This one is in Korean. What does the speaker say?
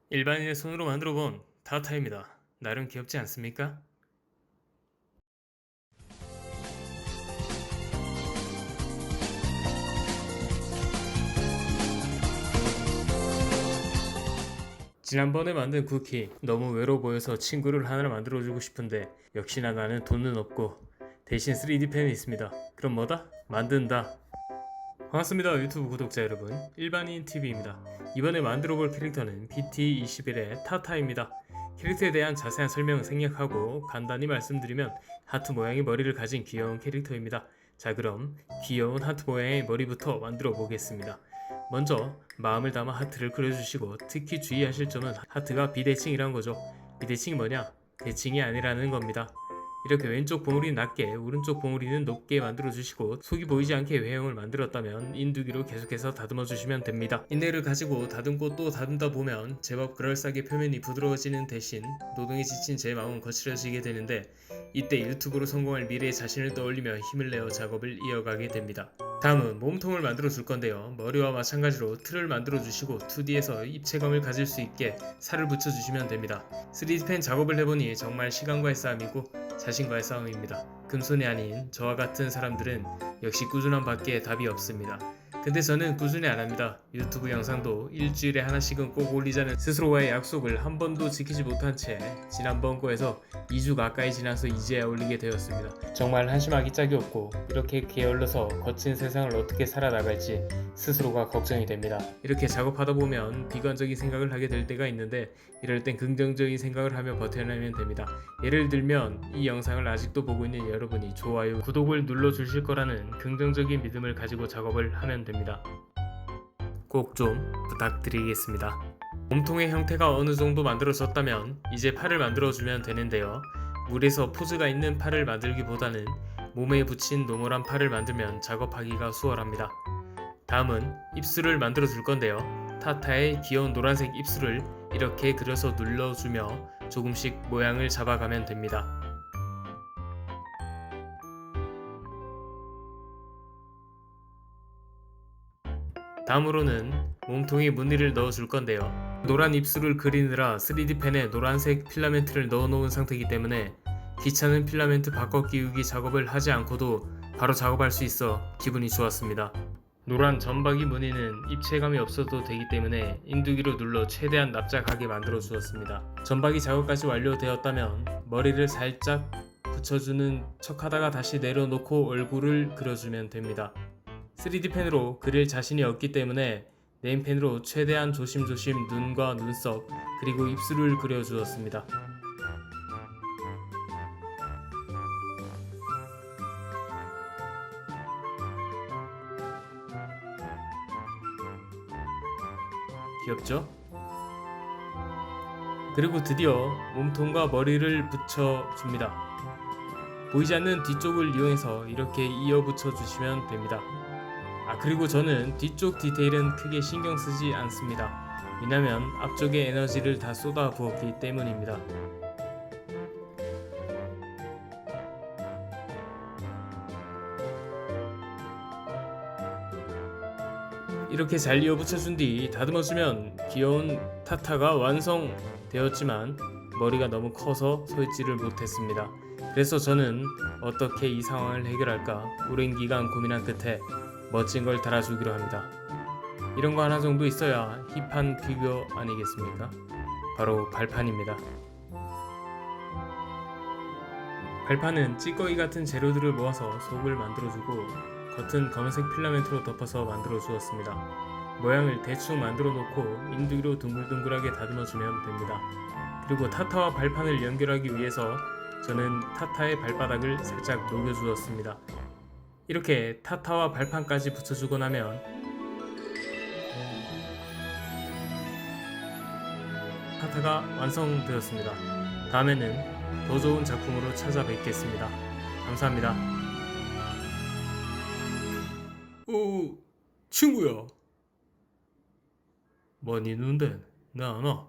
일반인의 손으로 만들어본 타타입니다. 나름 귀엽지 않습니까? 지난번에 만든 쿠키 너무 외로워 보여서 친구를 하나 만들어주고 싶은데 역시나 나는 돈은 없고 대신 3D 펜이 있습니다. 그럼 뭐다? 만든다. 반갑습니다 유튜브 구독자 여러분, 일반인 TV입니다. 이번에 만들어볼 캐릭터는 BT21의 타타입니다. 캐릭터에 대한 자세한 설명은 생략하고 간단히 말씀드리면 하트 모양의 머리를 가진 귀여운 캐릭터입니다. 자, 그럼 귀여운 하트 모양의 머리부터 만들어 보겠습니다. 먼저 마음을 담아 하트를 그려주시고, 특히 주의하실 점은 하트가 비대칭이란 거죠. 비대칭이 뭐냐? 대칭이 아니라는 겁니다. 이렇게 왼쪽 봉우리는 낮게, 오른쪽 봉우리는 높게 만들어주시고, 속이 보이지 않게 외형을 만들었다면 인두기로 계속해서 다듬어주시면 됩니다. 인내를 가지고 다듬고 또 다듬다 보면 제법 그럴싸하게 표면이 부드러워지는 대신 노동에 지친 제 마음은 거칠어지게 되는데, 이때 유튜브로 성공할 미래의 자신을 떠올리며 힘을 내어 작업을 이어가게 됩니다. 다음은 몸통을 만들어 줄 건데요. 머리와 마찬가지로 틀을 만들어 주시고 2D에서 입체감을 가질 수 있게 살을 붙여 주시면 됩니다. 3D펜 작업을 해보니 정말 시간과의 싸움이고 자신과의 싸움입니다. 금손이 아닌 저와 같은 사람들은 역시 꾸준함 밖에 답이 없습니다. 근데 저는 꾸준히 안합니다. 유튜브 영상도 일주일에 하나씩은 꼭 올리자는 스스로와의 약속을 한 번도 지키지 못한 채 지난번 거에서 2주 가까이 지나서 이제야 올리게 되었습니다. 정말 한심하기 짝이 없고, 이렇게 게을러서 거친 세상을 어떻게 살아나갈지 스스로가 걱정이 됩니다. 이렇게 작업하다 보면 비관적인 생각을 하게 될 때가 있는데, 이럴 땐 긍정적인 생각을 하며 버텨내면 됩니다. 예를 들면 이 영상을 아직도 보고 있는 여러분이 좋아요, 구독을 눌러주실 거라는 긍정적인 믿음을 가지고 작업을 하면 됩니다. 꼭 좀 부탁드리겠습니다. 몸통의 형태가 어느 정도 만들어졌다면 이제 팔을 만들어주면 되는데요. 물에서 포즈가 있는 팔을 만들기보다는 몸에 붙인 노멀한 팔을 만들면 작업하기가 수월합니다. 다음은 입술을 만들어 줄 건데요. 타타의 귀여운 노란색 입술을 이렇게 그려서 눌러주며 조금씩 모양을 잡아가면 됩니다. 다음으로는 몸통에 무늬를 넣어줄 건데요. 노란 입술을 그리느라 3D펜에 노란색 필라멘트를 넣어놓은 상태이기 때문에 귀찮은 필라멘트 바꿔 끼우기 작업을 하지 않고도 바로 작업할 수 있어 기분이 좋았습니다. 노란 점박이 무늬는 입체감이 없어도 되기 때문에 인두기로 눌러 최대한 납작하게 만들어 주었습니다. 점박이 작업까지 완료되었다면 머리를 살짝 붙여주는 척 하다가 다시 내려놓고 얼굴을 그려주면 됩니다. 3D펜으로 그릴 자신이 없기 때문에 네임펜으로 최대한 조심조심 눈과 눈썹 그리고 입술을 그려주었습니다. 귀엽죠? 그리고 드디어 몸통과 머리를 붙여줍니다. 보이지 않는 뒤쪽을 이용해서 이렇게 이어 붙여주시면 됩니다. 그리고 저는 뒤쪽 디테일은 크게 신경 쓰지 않습니다. 왜냐면 앞쪽에 에너지를 다 쏟아 부었기 때문입니다. 이렇게 잘 이어 붙여준 뒤 다듬어주면 귀여운 타타가 완성되었지만 머리가 너무 커서 서 있지를 못했습니다. 그래서 저는 어떻게 이 상황을 해결할까 오랜 기간 고민한 끝에 멋진 걸 달아주기로 합니다. 이런 거 하나 정도 있어야 힙한 피규어 아니겠습니까? 바로 발판입니다. 발판은 찌꺼기 같은 재료들을 모아서 속을 만들어주고 겉은 검은색 필라멘트로 덮어서 만들어 주었습니다. 모양을 대충 만들어 놓고 인두기로 둥글둥글하게 다듬어주면 됩니다. 그리고 타타와 발판을 연결하기 위해서 저는 타타의 발바닥을 살짝 녹여주었습니다. 이렇게 타타와 발판까지 붙여주고 나면 타타가 완성되었습니다. 다음에는 더 좋은 작품으로 찾아뵙겠습니다. 감사합니다. 오, 친구야. 뭐 니 눈데 내 안 와.